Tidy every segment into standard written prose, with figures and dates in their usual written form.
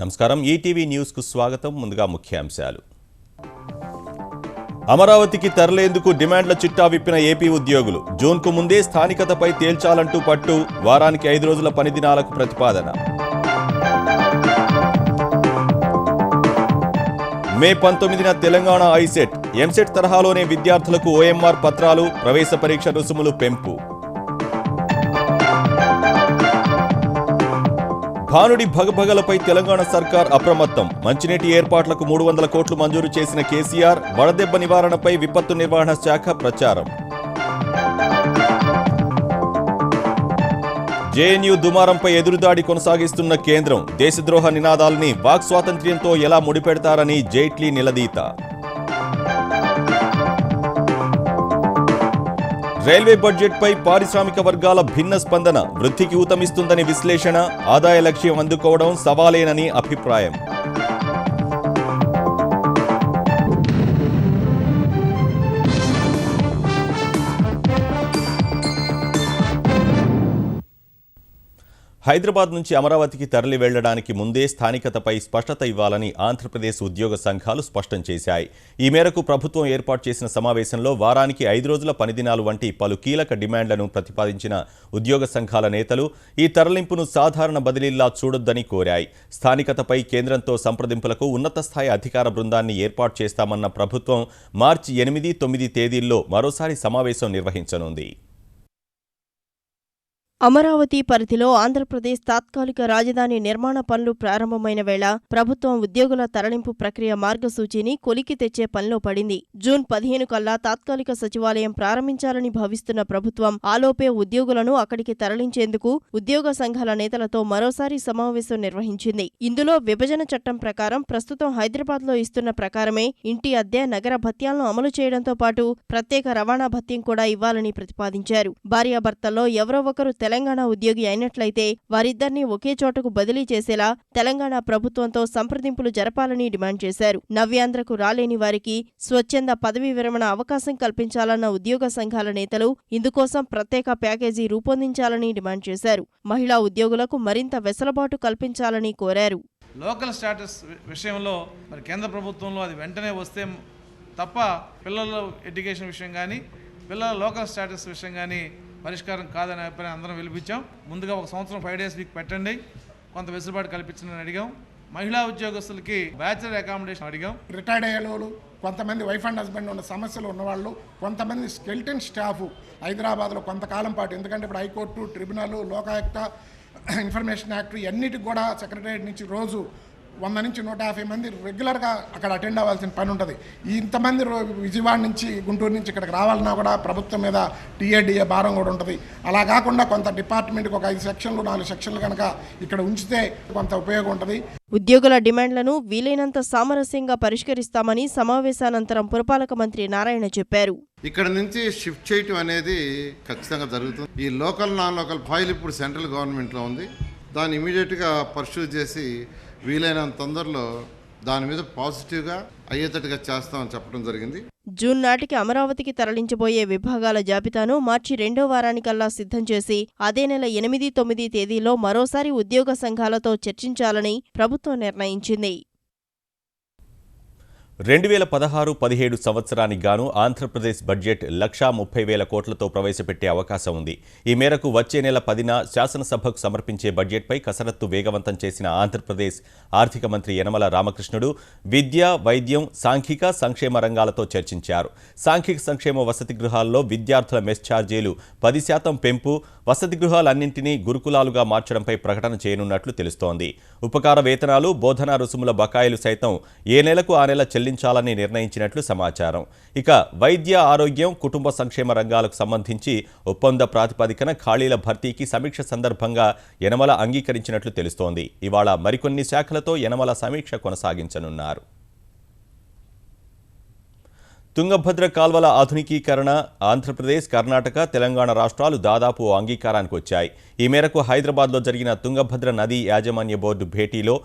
నమస్కారం ETV news కు స్వాగతం ముందుగా ముఖ్యాంశాలు అమరావతికి తరలేందుకు డిమాండ్ల చిట్టా విప్పిన ఏపీ ఉద్యోగులు జూన్ కు ముందే స్థానికతపై తేల్చాలంటూ పట్టు వారానికి 5 రోజుల పని దినాలకు ప్రతిపాదన మే 19న తెలంగాణ ఐసెట్ ఎంసెట్ తరహాలోనే విద్యార్థులకు ఓఎంఆర్ పత్రాలు ప్రవేశ పరీక్ష రుసుములు పెంపు భానుడి భగభగలపై తెలంగాణ సర్కార్ అప్రమత్తం మంచినీటి ఏర్పాట్లకు 300 కోట్లు మంజూరు చేసిన కేసీఆర్ వడదెబ్బ నివారణపై విపత్తు నిర్వహణ శాఖ ప్రచారం జేఎన్యూ దుమారంపై ఎదురుదాడి కొనసాగిస్తున్న కేంద్రం దేశద్రోహ నినాదాలని వాక్ స్వాతంత్ర్యంతో ఎలా ముడిపెడతారని జైట్లీ నిలదీత రైల్వే బడ్జెట్పై పారిశ్రామిక వర్గాల భిన్న స్పందన వృద్ధికి ఊతమిస్తుందని విశ్లేషణ ఆదాయ లక్ష్యం అందుకోవడం సవాలేనని అభిప్రాయం హైదరాబాద్ నుంచి అమరావతికి తరలి వెళ్లడానికి ముందే స్థానికతపై స్పష్టత ఇవ్వాలని ఆంధ్రప్రదేశ్ ఉద్యోగ సంఘాలు స్పష్టం చేశాయి. ఈ మేరకు ప్రభుత్వం ఏర్పాటు చేసిన సమావేశంలో వారానికి 5 రోజుల పనిదినాలు వంటి పలు కీలక డిమాండ్లను ప్రతిపాదించిన ఉద్యోగ సంఘాల నేతలు ఈ తరలింపును సాధారణ బదిలీలా చూడొద్దని కోరాయి. స్థానికతపై కేంద్రంతో సంప్రదింపులకు ఉన్నత స్థాయి అధికార బృందాన్ని ఏర్పాటు చేస్తామన్న ప్రభుత్వం మార్చి 8, 9 తేదీల్లో మరోసారి సమావేశం నిర్వహించనుంది. అమరావతి పరిధిలో ఆంధ్రప్రదేశ్ తాత్కాలిక రాజధాని నిర్మాణ పనులు ప్రారంభమైన వేళ ప్రభుత్వం ఉద్యోగుల తరలింపు ప్రక్రియ మార్గసూచీని కొలికి తెచ్చే పనిలో పడింది. జూన్ 15 కల్లా తాత్కాలిక సచివాలయం ప్రారంభించాలని భావిస్తున్న ప్రభుత్వం ఆలోపే ఉద్యోగులను అక్కడికి తరలించేందుకు ఉద్యోగ సంఘాల నేతలతో మరోసారి సమావేశం నిర్వహించింది. ఇందులో విభజన చట్టం ప్రకారం ప్రస్తుతం హైదరాబాద్లో ఇస్తున్న ప్రకారమే ఇంటి అద్దె, నగర భత్యాలను అమలు చేయడంతో పాటు ప్రత్యేక రవాణా భత్యం కూడా ఇవ్వాలని ప్రతిపాదించారు. భార్యాభర్తల్లో ఎవరో ఒకరు తెలంగాణ ఉద్యోగి అయినట్లయితే వారిద్దరినీ ఒకే చోటకు బదిలీ చేసేలా తెలంగాణ ప్రభుత్వంతో సంప్రదింపులు జరపాలని డిమాండ్ చేశారు. నవ్యాంధ్రకు రాలేని వారికి స్వచ్ఛంద పదవీ విరమణ అవకాశం కల్పించాలన్న ఉద్యోగ సంఘాల నేతలు ఇందుకోసం ప్రత్యేక ప్యాకేజీ రూపొందించాలని డిమాండ్ చేశారు. మహిళా ఉద్యోగులకు మరింత వెసులుబాటు కల్పించాలని కోరారు. లోకల్ స్టాటస్ విషయంలో మరి కేంద్ర ప్రభుత్వంలో అది వెంటనే వస్తే తప్ప పిల్లల ఎడ్యుకేషన్ విషయం కానీ పిల్లల లోకల్ స్టాటస్ విషయం కానీ పరిష్కారం కాదని అభిప్రాయం అందరం వినిపించాం. ముందుగా 1 సంవత్సరం 5 days వీక్ పెట్టండి, కొంత వెసులుబాటు కల్పించని అడిగాం. మహిళా ఉద్యోగస్తులకి బ్యాచులర్ అకామిడేషన్ అడిగాం. రిటైర్డ్ అయ్యేవాళ్ళు, కొంతమంది వైఫ్ అండ్ హస్బెండ్ ఉన్న సమస్యలు ఉన్నవాళ్ళు, కొంతమంది స్కెల్టన్ స్టాఫ్ హైదరాబాద్లో కొంతకాలం పాటు, ఎందుకంటే ఇప్పుడు high court, tribunal, Lokayukta, information act అన్నిటికి కూడా సెక్రటరియట్ నుంచి రోజు 100 నుంచి 150 మంది రెగ్యులర్గా అక్కడ అటెండ్ అవ్వాల్సిన పని ఉంటుంది. ఇంతమంది విజయవాడ నుంచి, గుంటూరు నుంచి ఇక్కడికి రావాలన్నా కూడా ప్రభుత్వం మీద టీఏడిఏ భారం కూడా ఉంటుంది. అలా కాకుండా కొంత డిపార్ట్మెంట్కి ఒక 5 సెక్షన్లు 4 సెక్షన్లు కనుక ఇక్కడ ఉంచితే కొంత ఉపయోగం ఉంటుంది. ఉద్యోగుల డిమాండ్లను వీలైనంత సామరస్యంగా పరిష్కరిస్తామని సమావేశానంతరం పురపాలక మంత్రి నారాయణ చెప్పారు. ఇక్కడ నుంచి షిఫ్ట్ చేయటం అనేది ఖచ్చితంగా జరుగుతుంది. ఈ లోకల్ నాన్ లోకల్ ఫైల్ ఇప్పుడు సెంట్రల్ గవర్నమెంట్లో ఉంది. దాన్ని ఇమీడియట్గా పర్సూ చేసి వీలైనంత తొందరలో దాని మీద పాజిటివ్గా అయ్యేటట్టుగా చేస్తామని చెప్పడం జరిగింది. జూన్ నాటికి అమరావతికి తరలించబోయే విభాగాల జాబితాను మార్చి 2వ వారానికల్లా సిద్ధం చేసి అదే నెల 8, 9 తేదీలో మరోసారి ఉద్యోగ సంఘాలతో చర్చించాలని ప్రభుత్వం నిర్ణయించింది. 2016-17 సంవత్సరానికి గాను ఆంధ్రప్రదేశ్ బడ్జెట్ 1,30,000 కోట్లతో ప్రవేశపెట్టే అవకాశం ఉంది. ఈ మేరకు వచ్చే నెల 10న శాసనసభకు సమర్పించే బడ్జెట్పై కసరత్తు వేగవంతం చేసిన ఆంధ్రప్రదేశ్ ఆర్థిక మంత్రి యనమల రామకృష్ణుడు విద్య, వైద్యం, సాంఘిక సంక్షేమ రంగాలతో చర్చించారు. సాంఘిక సంక్షేమ వసతి గృహాల్లో విద్యార్థుల మెస్ ఛార్జీలు 10% పెంపు, వసతి గృహాలన్నింటినీ గురుకులాలుగా మార్చడంపై ప్రకటన చేయనున్నట్లు తెలుస్తోంది. ఉపకార వేతనాలు, బోధనా రుసుముల బకాయిలు సైతం ఏ నెలకు ఆ నెల చెల్లించాలని నిర్ణయించినట్లు సమాచారం. ఇక వైద్య, ఆరోగ్యం, కుటుంబ సంక్షేమ రంగాలకు సంబంధించి ఒప్పంద ప్రాతిపదికన ఖాళీల భర్తీకి సమీక్ష సందర్భంగా యనమల అంగీకరించినట్లు తెలుస్తోంది. ఇవాళ మరికొన్ని శాఖలతో యనమల సమీక్ష కొనసాగించనున్నారు. తుంగభద్ర కాల్వల ఆధునికీకరణ ఆంధ్రప్రదేశ్, కర్ణాటక, తెలంగాణ రాష్ట్రాలు దాదాపు అంగీకారానికి వచ్చాయి. ఈ మేరకు హైదరాబాద్లో జరిగిన తుంగభద్ర నదీ యాజమాన్య బోర్డు భేటీలో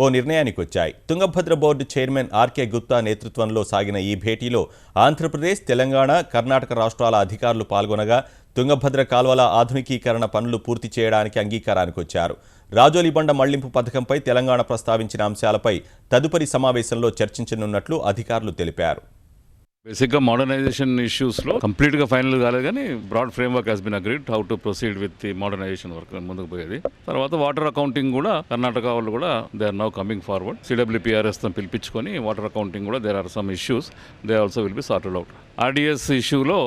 ఓ నిర్ణయానికి వచ్చాయి. Tungabhadra board chairman R K Gupta నేతృత్వంలో సాగిన ఈ భేటీలో ఆంధ్రప్రదేశ్, తెలంగాణ, కర్ణాటక రాష్ట్రాల అధికారులు పాల్గొనగా తుంగభద్ర కాల్వల ఆధునికీకరణ పనులు పూర్తి చేయడానికి అంగీకారానికి వచ్చారు. రాజోలిబండ మళ్లింపు పథకంపై తెలంగాణ ప్రస్తావించిన అంశాలపై తదుపరి సమావేశంలో చర్చించనున్నట్లు అధికారులు తెలిపారు. బేసిక్గా మోడర్నైజేషన్ ఇష్యూస్లో కంప్లీట్గా ఫైనల్ కాలేదు కానీ broad framework has been agreed how to proceed with the modernisation work ముందుకు పోయేది. తర్వాత వాటర్ అకౌంటింగ్ కూడా కర్ణాటక వాళ్ళు కూడా they are now coming forward. CWPRS తో పిలిపించుకొని వాటర్ అకౌంటింగ్ కూడా there are some issues they also will be sorted out. RDS ఇష్యూలో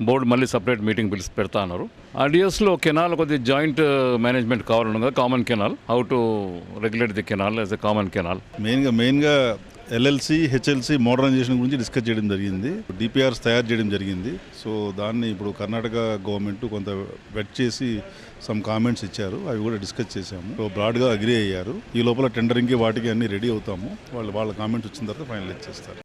బోర్డు మళ్ళీ సపరేట్ మీటింగ్ పిలిచి పెడతా అన్నారు. RDSలో కెనాల్ కొద్దిగా జాయింట్ మేనేజ్మెంట్ కావాలన్నా కదా, common canal, how to regulate the canal as a common canal. మెయిన్గా LLC, HLC మోడర్నైజేషన్ గురించి డిస్కస్ చేయడం జరిగింది. DPRs తయారు చేయడం జరిగింది. సో దాన్ని ఇప్పుడు కర్ణాటక గవర్నమెంట్ కొంత వెట్ చేసి సమ్ కామెంట్స్ ఇచ్చారు, అవి కూడా డిస్కస్ చేశాము. సో బ్రాడ్గా అగ్రీ అయ్యారు. ఈ లోపల టెండరింగ్కి వాటికి అన్ని రెడీ అవుతాము. వాళ్ళ కామెంట్స్ వచ్చిన తర్వాత ఫైనలైజ్ చేస్తారు.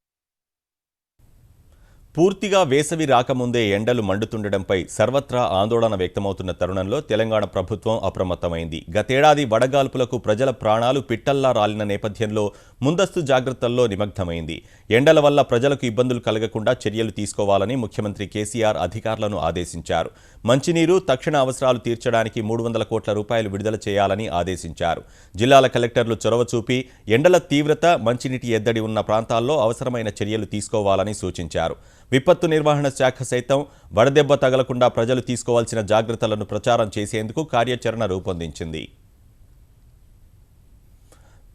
పూర్తిగా వేసవి రాకముందే ఎండలు మండుతుండటంపై సర్వత్రా ఆందోళన వ్యక్తమవుతున్న తరుణంలో తెలంగాణ ప్రభుత్వం అప్రమత్తమైంది. గతేడాది వడగాల్పులకు ప్రజల ప్రాణాలు పిట్టల్లా రాలిన నేపథ్యంలో ముందస్తు జాగ్రత్తల్లో నిమగ్నమైంది. ఎండల వల్ల ప్రజలకు ఇబ్బందులు కలగకుండా చర్యలు తీసుకోవాలని ముఖ్యమంత్రి కేసీఆర్ అధికారులను ఆదేశించారు. మంచినీరు, తక్షణ అవసరాలు తీర్చడానికి 300 కోట్ల రూపాయలు విడుదల చేయాలని ఆదేశించారు. జిల్లాల కలెక్టర్లు చొరవ చూపి ఎండల తీవ్రత, మంచినీటి ఎద్దడి ఉన్న ప్రాంతాల్లో అవసరమైన చర్యలు తీసుకోవాలని సూచించారు. విపత్తు నిర్వహణ శాఖ సైతం వడదెబ్బ తగలకుండా ప్రజలు తీసుకోవాల్సిన జాగ్రత్తలను ప్రచారం చేసేందుకు కార్యాచరణ రూపొందించింది.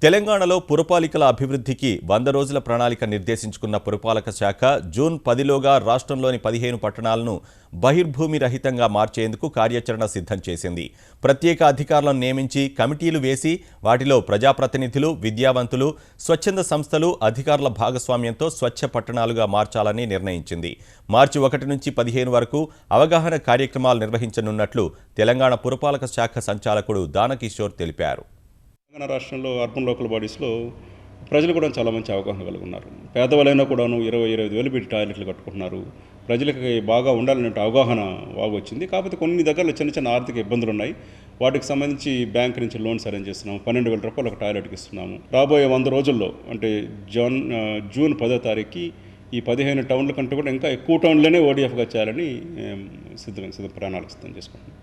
తెలంగాణలో పురపాలికల అభివృద్ధికి 100 రోజుల ప్రణాళిక నిర్దేశించుకున్న పురపాలక శాఖ జూన్ 10లోగా రాష్ట్రంలోని 15 పట్టణాలను బహిర్భూమి రహితంగా మార్చేందుకు కార్యాచరణ సిద్ధం చేసింది. ప్రత్యేక అధికారులను నియమించి కమిటీలు వేసి వాటిలో ప్రజాప్రతినిధులు, విద్యావంతులు, స్వచ్ఛంద సంస్థలు, అధికారుల భాగస్వామ్యంతో స్వచ్ఛ పట్టణాలుగా మార్చాలని నిర్ణయించింది. మార్చి 1 నుంచి 15 వరకు అవగాహన కార్యక్రమాలు నిర్వహించనున్నట్లు తెలంగాణ పురపాలక శాఖ సంచాలకుడు దానకిషోర్ తెలిపారు. తెలంగాణ రాష్ట్రంలో అర్బన్ లోకల్ బాడీస్లో ప్రజలు కూడా చాలా మంచి అవగాహన కలిగి ఉన్నారు. పేదవాళ్ళైనా కూడాను 20-25 వేలు పెట్టి టాయిలెట్లు కట్టుకుంటున్నారు. ప్రజలకి బాగా ఉండాలనే అవగాహన బాగా వచ్చింది. కాకపోతే కొన్ని దగ్గరలో చిన్న ఆర్థిక ఇబ్బందులు ఉన్నాయి. వాటికి సంబంధించి బ్యాంక్ నుంచి లోన్స్ అరేంజ్ చేస్తున్నాము. 12,000 రూపాయలు ఒక టాయిలెట్కి ఇస్తున్నాము. రాబోయే 100 రోజుల్లో అంటే జూన్ 10వ తారీఖుకి ఈ 15 టౌన్ల కంటే కూడా ఇంకా ఎక్కువ టౌన్లోనే ODFగా చేయాలని ప్రణాళిక సిద్ధం చేసుకుంటున్నాం.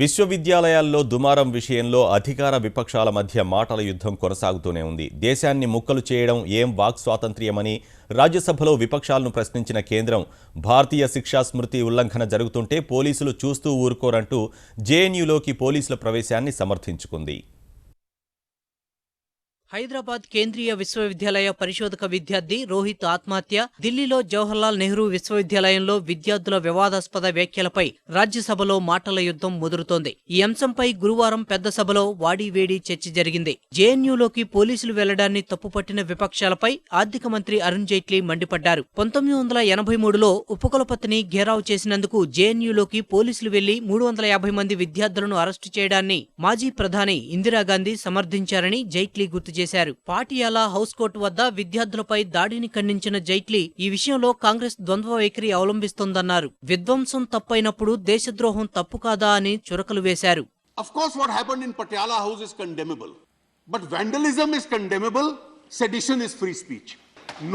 విశ్వవిద్యాలయాల్లో దుమారం విషయంలో అధికార విపక్షాల మధ్య మాటల యుద్ధం కొనసాగుతూనే ఉంది. దేశాన్ని ముక్కలు చేయడం ఏం వాక్ స్వాతంత్ర్యమని రాజ్యసభలో విపక్షాలను ప్రశ్నించిన కేంద్రం భారతీయ శిక్షా స్మృతి ఉల్లంఘన జరుగుతుంటే పోలీసులు చూస్తూ ఊరుకోరంటూ JNUలోకి పోలీసుల ప్రవేశాన్ని సమర్థించుకుంది. హైదరాబాద్ కేంద్రీయ విశ్వవిద్యాలయ పరిశోధక విద్యార్థి రోహిత్ ఆత్మహత్య, ఢిల్లీలో జవహర్లాల్ నెహ్రూ విశ్వవిద్యాలయంలో విద్యార్థుల వివాదాస్పద వ్యాఖ్యలపై రాజ్యసభలో మాటల యుద్ధం ముదురుతోంది. ఈ అంశంపై గురువారం పెద్ద సభలో వాడీవేడి చర్చ జరిగింది. JNUలోకి పోలీసులు వెళ్లడాన్ని తప్పుపట్టిన విపక్షాలపై ఆర్థిక మంత్రి అరుణ్ జైట్లీ మండిపడ్డారు. 1983లో ఉపకులపతిని ఘేరావు చేసినందుకు JNUలోకి పోలీసులు వెళ్లి 350 మంది విద్యార్థులను అరెస్టు చేయడాన్ని మాజీ ప్రధాని ఇందిరాగాంధీ సమర్థించారని జైట్లీ గుర్తు చేశారు. పాటియాలా హౌస్ కోర్టు వద్ద విద్యార్థులపై దాడిని ఖండించిన జైట్లీ ఈ విషయంలో కాంగ్రెస్ ద్వంద్వ వైఖరి అవలంబిస్తోందన్నారు. విధ్వంసం తప్పైనప్పుడు దేశద్రోహం తప్పు కాదా అని చురకలు వేశారు. Of course what happened in Patiala House is condemnable, but vandalism is condemnable, sedition is free speech.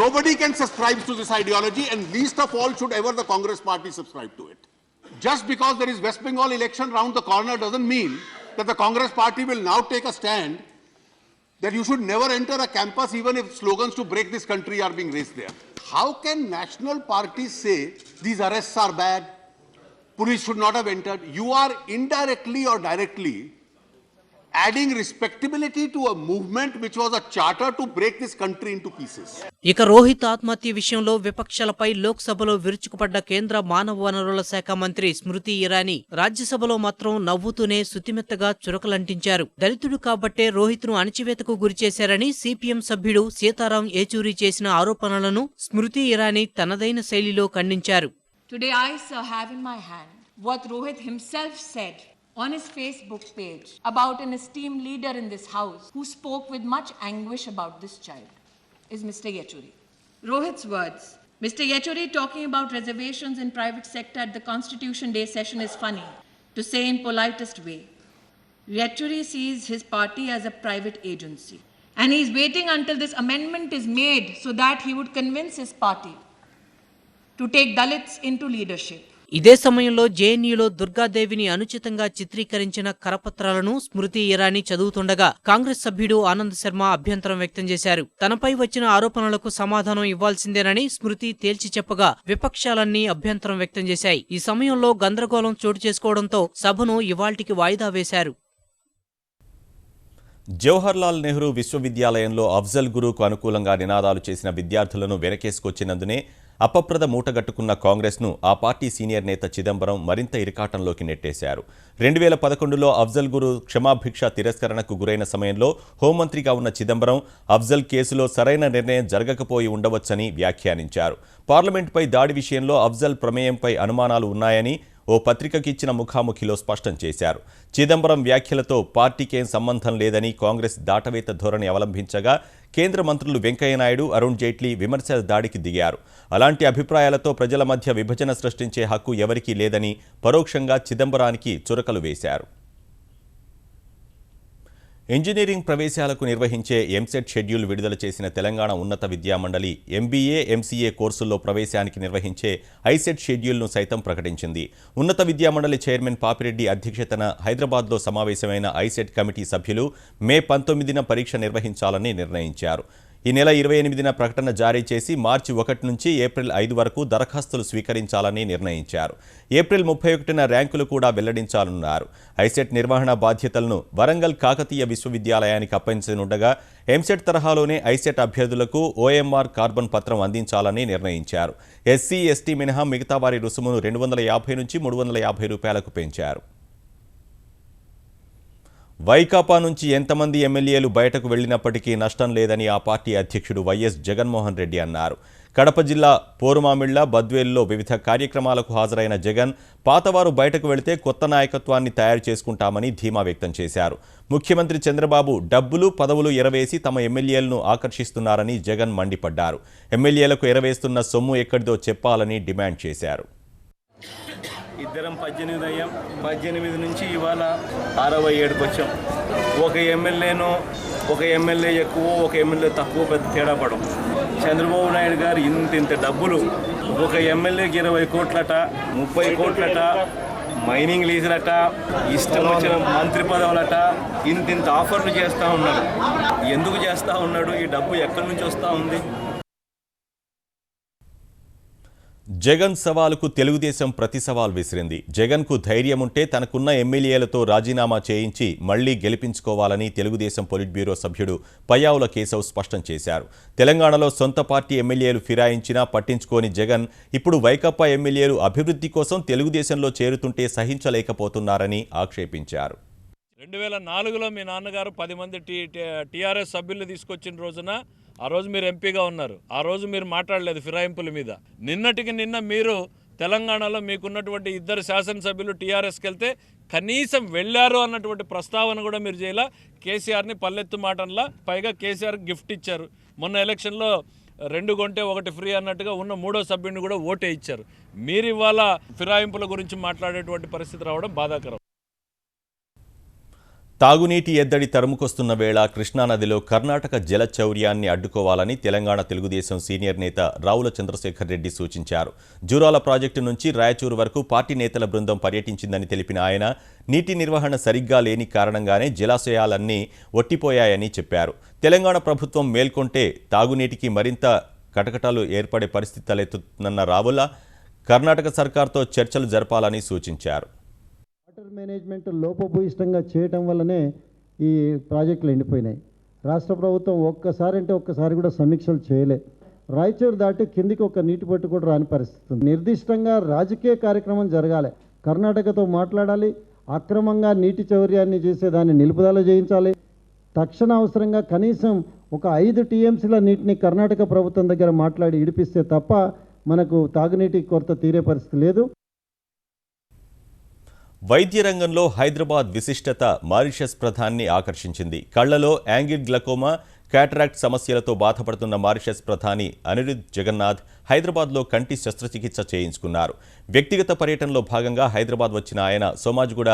Nobody can subscribe to this ideology, and least of all should ever the Congress party subscribe to it. Just because there is West Bengal election round the corner doesn't mean that the Congress party will now take a stand that you should never enter a campus even if slogans to break this country are being raised there. How can national parties say these arrests are bad, police should not have entered? You are indirectly or directly adding respectability to a movement which was a charter to break this country into pieces. ఇక రోహిత్ ఆత్మహత్య విషయంలో విపక్షాలపై లోక్సభలో విరుచుకుపడ్డ కేంద్ర మానవ వనరుల శాఖ మంత్రి స్మృతి ఇరానీ రాజ్యసభలో మాత్రం నవ్వుతూనే శుతిమెత్తగా చురకలంటించారు. దళితుడు కాబట్టే రోహిత్ను అణచివేతకు గురిచేశారని CPM సభ్యుడు సీతారాం ఏచూరి చేసిన ఆరోపణలను స్మృతి ఇరానీ తనదైన శైలిలో ఖండించారు. Today I have in my hand what Rohit himself said on his Facebook page about an esteemed leader in this house who spoke with much anguish about this child is Mr. Yechuri. Rohit's words, Mr. Yechuri talking about reservations in private sector at the Constitution Day session is funny, to say in politest way. Yechuri sees his party as a private agency and he is waiting until this amendment is made so that he would convince his party to take Dalits into leadership. ఇదే సమయంలో జేఎన్యూలో దుర్గాదేవిని అనుచితంగా చిత్రీకరించిన కరపత్రాలను స్మృతి ఇరానీ చదువుతుండగా కాంగ్రెస్ సభ్యుడు ఆనంద్ శర్మ అభ్యంతరం వ్యక్తం చేశారు. తనపై వచ్చిన ఆరోపణలకు సమాధానం ఇవ్వాల్సిందేనని స్మృతి తేల్చి చెప్పగా విపక్షాలన్నీ అభ్యంతరం వ్యక్తం చేశాయి. ఈ సమయంలో గందరగోళం చోటు చేసుకోవడంతో సభను ఇవాళ్టికి వాయిదా వేశారు. జవహర్లాల్ నెహ్రూ విశ్వవిద్యాలయంలో అఫ్జల్ గురుకు అనుకూలంగా నినాదాలు చేసిన విద్యార్థులను వెనకేసుకొచ్చినందునే అపప్రద మూటగట్టుకున్న కాంగ్రెస్ను ఆ పార్టీ సీనియర్ నేత చిదంబరం మరింత ఇరకాటంలోకి నెట్టేశారు. 2011లో అఫ్జల్ గురు క్షమాభిక్ష తిరస్కరణకు గురైన సమయంలో హోంమంత్రిగా ఉన్న చిదంబరం అఫ్జల్ కేసులో సరైన నిర్ణయం జరగకపోయి ఉండవచ్చని వ్యాఖ్యానించారు. పార్లమెంటుపై దాడి విషయంలో అఫ్జల్ ప్రమేయంపై అనుమానాలు ఉన్నాయని ఓ పత్రికకి ఇచ్చిన ముఖాముఖిలో స్పష్టం చేశారు. చిదంబరం వ్యాఖ్యలతో పార్టీకేం సంబంధం లేదని కాంగ్రెస్ దాటవేత ధోరణి అవలంబించగా కేంద్ర మంత్రులు వెంకయ్యనాయుడు, అరుణ్ జైట్లీ విమర్శల దాడికి దిగారు. అలాంటి అభిప్రాయాలతో ప్రజల మధ్య విభజన సృష్టించే హక్కు ఎవరికీ లేదని పరోక్షంగా చిదంబరానికి చురకలు వేశారు. ఇంజనీరింగ్ ప్రవేశాలకు నిర్వహించే ఎంసెట్ షెడ్యూల్ విడుదల చేసిన తెలంగాణ ఉన్నత విద్యామండలి ఎంబీఏ, ఎంసీఏ కోర్సుల్లో ప్రవేశానికి నిర్వహించే ఐసెట్ షెడ్యూల్ను సైతం ప్రకటించింది. ఉన్నత విద్యామండలి చైర్మన్ పాపిరెడ్డి అధ్యక్షతన హైదరాబాద్లో సమావేశమైన ఐసెట్ కమిటీ సభ్యులు మే 19న పరీక్ష నిర్వహించాలని నిర్ణయించారు. ఈ నెల 28న ప్రకటన జారీ చేసి మార్చి 1 నుంచి ఏప్రిల్ 5 వరకు దరఖాస్తులు స్వీకరించాలని నిర్ణయించారు. ఏప్రిల్ 31న ర్యాంకులు కూడా వెల్లడించాలన్నారు. ఐసెట్ నిర్వహణ బాధ్యతలను వరంగల్ కాకతీయ విశ్వవిద్యాలయానికి అప్పగించనుండగా ఎంసెట్ తరహాలోనే ఐసెట్ అభ్యర్థులకు ఓఎంఆర్ కార్బన్ పత్రం అందించాలని నిర్ణయించారు. ఎస్సీ, ఎస్టీ మినహా మిగతా వారి రుసుమును 250 నుంచి 350 రూపాయలకు పెంచారు. వైకాపా నుంచి ఎంతమంది ఎమ్మెల్యేలు బయటకు వెళ్లినప్పటికీ నష్టం లేదని ఆ పార్టీ అధ్యక్షుడు వైఎస్ జగన్మోహన్ రెడ్డి అన్నారు. కడప జిల్లా పోరుమామిళ్ల, బద్వేలులో వివిధ కార్యక్రమాలకు హాజరైన జగన్ పాతవారు బయటకు వెళితే కొత్త నాయకత్వాన్ని తయారు చేసుకుంటామని ధీమా వ్యక్తం చేశారు. ముఖ్యమంత్రి చంద్రబాబు డబ్బులు, పదవులు ఎరవేసి తమ ఎమ్మెల్యేలను ఆకర్షిస్తున్నారని జగన్ మండిపడ్డారు. ఎమ్మెల్యేలకు ఎరవేస్తున్న సొమ్ము ఎక్కడిదో చెప్పాలని డిమాండ్ చేశారు. ఇద్దరం 18 అయ్యాం. 18 నుంచి ఇవాళ 67కి వచ్చాం. ఒక ఎమ్మెల్యే ఎక్కువ, ఒక ఎమ్మెల్యే తక్కువ పెద్ద తేడా పడం. చంద్రబాబు నాయుడు గారు ఇంత డబ్బులు, ఒక ఎమ్మెల్యేకి 20 కోట్లట, 30 కోట్లట, మైనింగ్ లీజులట, ఇష్టం వచ్చిన మంత్రి పదవులట, ఇంత ఆఫర్లు చేస్తూ ఉన్నారు. ఎందుకు చేస్తూ ఉన్నాడు? ఈ డబ్బు ఎక్కడి నుంచి వస్తూ ఉంది? జగన్ సవాలుకు తెలుగుదేశం ప్రతి సవాల్ విసిరింది. జగన్కు ధైర్యం ఉంటే తనకున్న ఎమ్మెల్యేలతో రాజీనామా చేయించి మళ్లీ గెలిపించుకోవాలని తెలుగుదేశం పొలిట్ బ్యూరో సభ్యుడు పయ్యావుల కేశవ్ స్పష్టం చేశారు. తెలంగాణలో సొంత పార్టీ ఎమ్మెల్యేలు ఫిరాయించినా పట్టించుకోని జగన్ ఇప్పుడు వైకాపా ఎమ్మెల్యేలు అభివృద్ధి కోసం తెలుగుదేశంలో చేరుతుంటే సహించలేకపోతున్నారని ఆక్షేపించారు. 2004లో మీ నాన్నగారు 10 మంది టీఆర్ఎస్ సభ్యులు తీసుకొచ్చిన రోజున ఆ రోజు మీరు ఎంపీగా ఉన్నారు. ఆ రోజు మీరు మాట్లాడలేదు ఫిరాయింపుల మీద. నిన్నటికి నిన్న మీరు తెలంగాణలో మీకున్నటువంటి 2 శాసనసభ్యులు టీఆర్ఎస్కి వెళ్తే కనీసం వెళ్ళారు అన్నటువంటి ప్రస్తావన కూడా మీరు చేయాల. కేసీఆర్ని పల్లెత్తు మాటల్లా, పైగా కేసీఆర్ గిఫ్ట్ ఇచ్చారు. మొన్న ఎలక్షన్లో 2 కొంటే 1 ఫ్రీ అన్నట్టుగా ఉన్న 3వ సభ్యుడిని కూడా ఓటే ఇచ్చారు. మీరు ఇవాళ ఫిరాయింపుల గురించి మాట్లాడేటువంటి పరిస్థితి రావడం బాధాకరం. తాగునీటి ఎద్దడి తరుముకొస్తున్న వేళ కృష్ణానదిలో కర్ణాటక జల చౌర్యాన్ని అడ్డుకోవాలని తెలంగాణ తెలుగుదేశం సీనియర్ నేత రావుల చంద్రశేఖర్ రెడ్డి సూచించారు. జూరాల ప్రాజెక్టు నుంచి రాయచూరు వరకు పార్టీ నేతల బృందం పర్యటించిందని తెలిపిన ఆయన నీటి నిర్వహణ సరిగ్గా లేని కారణంగానే జలాశయాలన్నీ ఒట్టిపోయాయని చెప్పారు. తెలంగాణ ప్రభుత్వం మేల్కొంటే తాగునీటికి మరింత కటకటాలు ఏర్పడే పరిస్థితి తలెత్తుతున్న రావుల కర్ణాటక సర్కార్తో చర్చలు జరపాలని సూచించారు. వాటర్ మేనేజ్మెంట్ లోపభూయిష్టంగా చేయటం వల్లనే ఈ ప్రాజెక్టులు ఎండిపోయినాయి. రాష్ట్ర ప్రభుత్వం ఒక్కసారి కూడా సమీక్షలు చేయలే. రాయచూరు దాటి కిందికి ఒక నీటి పట్టు కూడా రాని పరిస్థితి ఉంది. నిర్దిష్టంగా రాజకీయ కార్యక్రమం జరగాలి. కర్ణాటకతో మాట్లాడాలి. అక్రమంగా నీటి చౌర్యాన్ని చేసేదాన్ని నిలుపుదల చేయించాలి. తక్షణ అవసరంగా కనీసం ఒక 5 టీఎంసీల నీటిని కర్ణాటక ప్రభుత్వం దగ్గర మాట్లాడి ఇడిపిస్తే తప్ప మనకు తాగునీటి కొరత తీరే పరిస్థితి లేదు. వైద్య రంగంలో హైదరాబాద్ విశిష్టత మారిషస్ ప్రధాన్ని ఆకర్షించింది. కళ్లలో యాంగిల్ గ్లకోమా, క్యాటరాక్ట్ సమస్యలతో బాధపడుతున్న మారిషస్ ప్రధాని అనిరుద్ జగన్నాథ్ హైదరాబాద్లో కంటి శస్త్రచికిత్స చేయించుకున్నారు. వ్యక్తిగత పర్యటనలో భాగంగా హైదరాబాద్ వచ్చిన ఆయన సోమాజిగూడ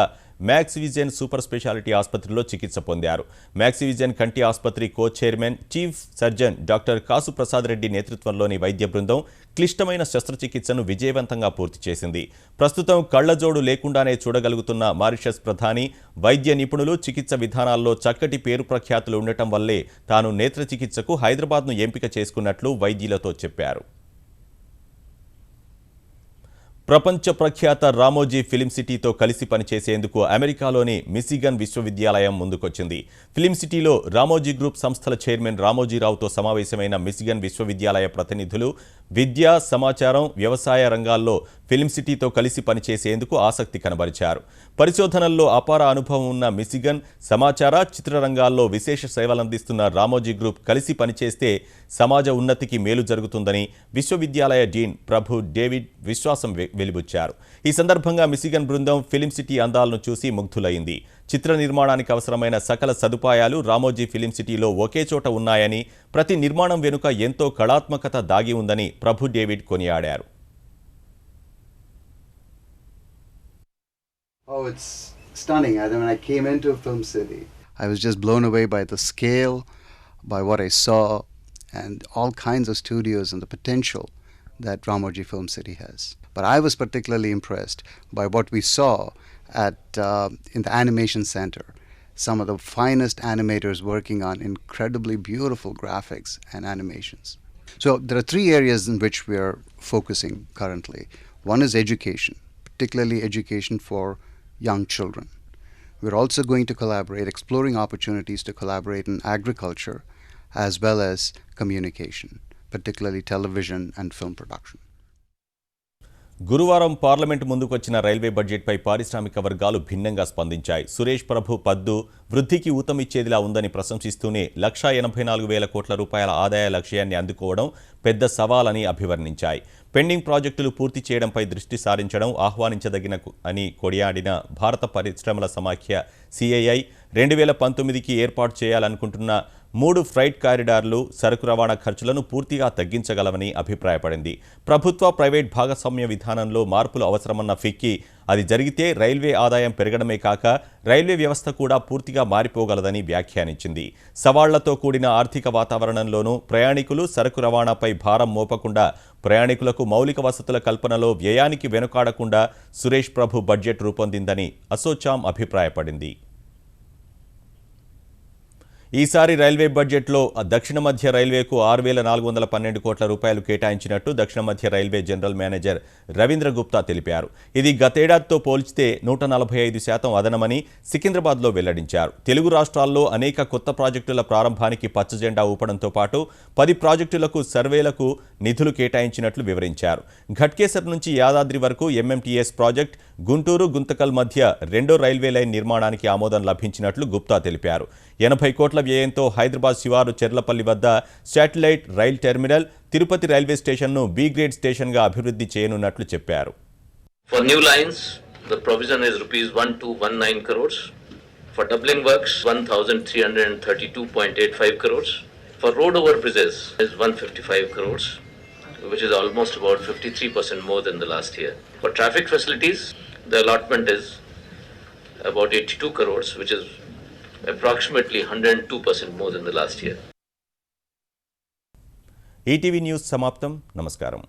మ్యాక్స్విజన్ సూపర్ స్పెషాలిటీ ఆసుపత్రిలో చికిత్స పొందారు. మ్యాక్స్విజన్ కంటి ఆసుపత్రి co chairman chief surgeon doctor Kasu Prasad Reddy నేతృత్వంలోని వైద్య బృందం క్లిష్టమైన శస్త్రచికిత్సను విజయవంతంగా పూర్తి చేసింది. ప్రస్తుతం కళ్లజోడు లేకుండానే చూడగలుగుతున్న మారిషస్ ప్రధాని వైద్య నిపుణులు చికిత్స విధానాల్లో చక్కటి పేరు ప్రఖ్యాతులు ఉండటం వల్లే తాను నేత్ర చికిత్సకు హైదరాబాద్ను ఎంపిక చేసుకున్నట్లు వైద్యులతో చెప్పారు. ప్రపంచ ప్రఖ్యాత రామోజీ ఫిలిం సిటీతో కలిసి పనిచేసేందుకు అమెరికాలోని మిసిగన్ విశ్వవిద్యాలయం ముందుకొచ్చింది. ఫిలిం సిటీలో రామోజీ గ్రూప్ సంస్థల చైర్మన్ రామోజీరావుతో సమావేశమైన మిసిగన్ విశ్వవిద్యాలయ ప్రతినిధులు విద్య, సమాచారం, వ్యవసాయ రంగాల్లో ఫిలిం సిటీతో కలిసి పనిచేసేందుకు ఆసక్తి కనబరిచారు. పరిశోధనల్లో అపార అనుభవం ఉన్న మిసిగన్, సమాచార, చిత్ర రంగాల్లో విశేష సేవలందిస్తున్న రామోజీ గ్రూప్ కలిసి పనిచేస్తే సమాజ ఉన్నతికి మేలు జరుగుతుందని విశ్వవిద్యాలయ డీన్ ప్రభు డేవిడ్ విశ్వాసం వెలిబుచ్చారు. ఈ సందర్భంగా మిసిగన్ బృందం ఫిలిం సిటీ అందాలను చూసి ముగ్ధులైంది. చిత్ర నిర్మాణానికి అవసరమైన సకల సదుపాయాలు రామోజీ ఫిలిం సిటీలో ఒకే చోట ఉన్నాయని, ప్రతి నిర్మాణం వెనుక ఎంతో కళాత్మకత దాగి ఉందని ప్రభు డేవిడ్ కొనియాడారు. Oh, it's stunning. When I came into Film City, I was just blown away by the scale, by what I saw, and all kinds of studios and the potential that Ramoji Film City has. But I was particularly impressed by what we saw at in the animation center. Some of the finest animators working on incredibly beautiful graphics and animations. So there are three areas in which we are focusing currently. One is education, particularly education for young children. We're also going to collaborate, exploring opportunities to collaborate in agriculture as well as communication, particularly television and film production. గురువారం parliament ముందుకొచ్చిన railway బడ్జెట్పై పారిశ్రామిక వర్గాలు భిన్నంగా స్పందించాయి. సురేష్ ప్రభు పద్దు వృద్ధికి ఊతమిచ్చేదిలా ఉందని ప్రశంసిస్తూనే 184,000 కోట్ల రూపాయల ఆదాయ లక్ష్యాన్ని అందుకోవడం పెద్ద సవాలని అభివర్ణించాయి. పెండింగ్ ప్రాజెక్టులు పూర్తి చేయడంపై దృష్టి సారించడం ఆహ్వానించదగిన అని కొడియాడిన భారత పరిశ్రమల సమాఖ్య సిఐఐ 2019కి ఏర్పాటు చేయాలనుకుంటున్న 3 ఫ్రైట్ కారిడార్లు సరుకు రవాణా ఖర్చులను పూర్తిగా తగ్గించగలవని అభిప్రాయపడింది. ప్రభుత్వ ప్రైవేట్ భాగస్వామ్య విధానంలో మార్పులు అవసరమన్న ఫిక్కీ అది జరిగితే రైల్వే ఆదాయం పెరగడమే కాక రైల్వే వ్యవస్థ కూడా పూర్తిగా మారిపోగలదని వ్యాఖ్యానించింది. సవాళ్లతో కూడిన ఆర్థిక వాతావరణంలోనూ ప్రయాణికులు సరుకు రవాణాపై భారం మోపకుండా ప్రయాణికులకు మౌలిక వసతుల కల్పనలో వ్యయానికి వెనుకాడకుండా సురేష్ ప్రభు బడ్జెట్ రూపొందిందని అసోచాం అభిప్రాయపడింది. ఈసారి రైల్వే బడ్జెట్లో దక్షిణ మధ్య రైల్వేకు 6,412 కోట్ల రూపాయలు కేటాయించినట్టు దక్షిణ మధ్య railway general manager Ravindra Gupta తెలిపారు. ఇది గతేడాదితో పోల్చితే 145% అదనమని సికింద్రాబాద్లో వెల్లడించారు. తెలుగు రాష్ట్రాల్లో అనేక కొత్త ప్రాజెక్టుల ప్రారంభానికి పచ్చజెండా ఊపడంతో పాటు 10 ప్రాజెక్టులకు సర్వేలకు నిధులు కేటాయించినట్లు వివరించారు. ఘట్కేసర్ నుంచి యాదాద్రి వరకు ఎంఎంటీఎస్ ప్రాజెక్ట్, గుంటూరు గుంతకల్ మధ్య రెండో రైల్వే లైన్ నిర్మాణానికి ఆమోదం లభించినట్లు గుప్తా తెలిపారు. 80 కోట్ల వ్యయంతో హైదరాబాద్ శివారు చెర్లపల్లి వద్ద satellite rail terminal, Tirupati railway స్టేషన్ను బి గ్రేడ్ స్టేషన్గా అభివృద్ధి చేయనున్నట్లు చెప్పారు. For new lines, the provision is ₹1219 crores. For doubling works, 1,332.85 crores. For road over bridges is 155 crores, which is almost about 53% more than the last year. For traffic facilities, the allotment is about 82 crores, which is approximately 102% more than the last year. ETV news సమాప్తం. నమస్కారం.